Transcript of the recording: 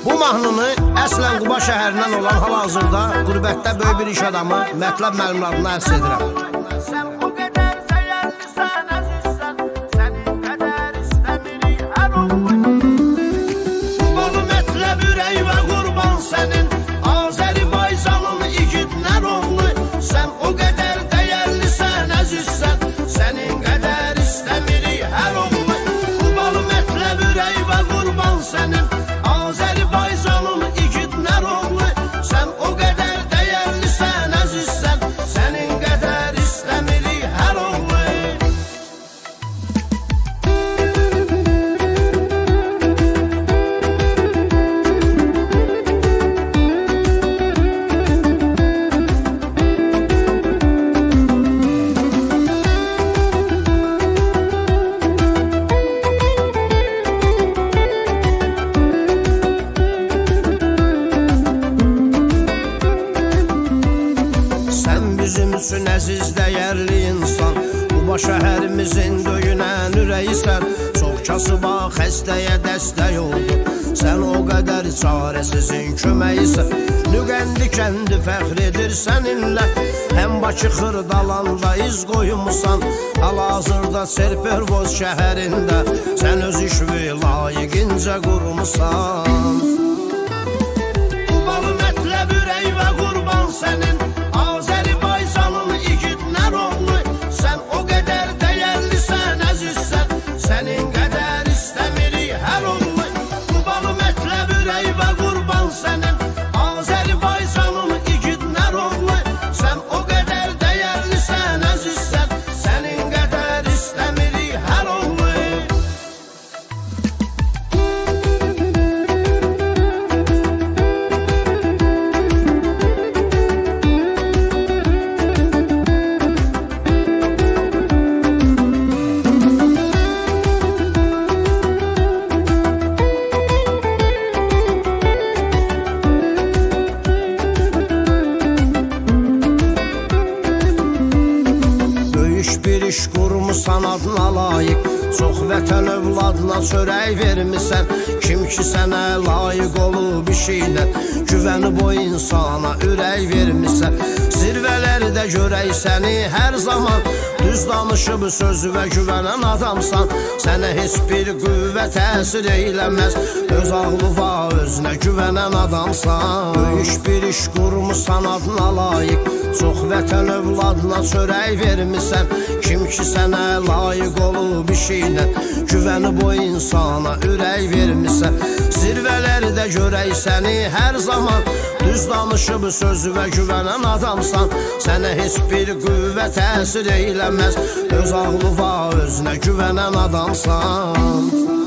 Bu mahnını əslən Quba şəhərindən olan hal-hazırda qürbətdə böyük bir iş adamı Mətləb müəllimin adına ərz edirəm. Sən o qədər dəyərlisən, əzizsən, sənin qədər istəmirik hər oğlu. Qubalı Mətləb ürək və qurban sənin, Azərbaycanın igidlər oğlu. Sən o qədər dəyərlisən, əzizsən, sənin qədər istəmirik hər oğlu. Qubalı Mətləb ürək və qurban sənin, Azərbaycanın igidlər oğlu. Sən o qədər dəyərlisən, əzizsən, sənin qədər istəmirik hər oğlu. Bizim üçün əziz dəyərli insan, Quba şəhərimizin döyünən ürəyisən. Çox kasıba xəstəyə dəstək oldu, sən o qədər çarəsizin köməyisən. Nüqəndi kəndi fəxr edir səninlə, həm Bakı Xırdalanda iz qoymusan. Hal-hazırda Serpervoz şəhərində sən öz işvi layiqincə qurmusan. Qubalı Mətləb ürək və qurban sənin, Azərbaycanın igidlər oğlu. Sən o qədər dəyərlisən, əzizsən, sənin qədər istəmirik hər oğlu. Qubalı Mətləb ürək və qurban sənin, Azərbaycanın igidlər oğlu. Sən o qədər dəyərlisən, əzizsən, sənin qədər istəmirik hər oğlu. Bir iş qurmusan adına layiq, çox vətən övladına çörək vermisən. Kim ki sənə layiq olub işinə, güvənib o insana ürək vermisən. Zirvələrdə görək səni hər zaman, düz danışıb sözü və güvənən adamsan. Sənə heç bir qüvvə təsir eyləməz, öz ağlı var özünə güvənən adamsan. Böyük bir iş qurmusan adına layiq, çox vətən övladına çörək vermisən. Kim ki sənə layiq olub işinə, güvənib o insana ürək vermisən. Zirvələrdə görək səni hər zaman, düz danışıb sözü və güvənən adamsan. Sənə heç bir qüvvə təsir eyləməz, öz ağlı var özünə güvənən adamsan.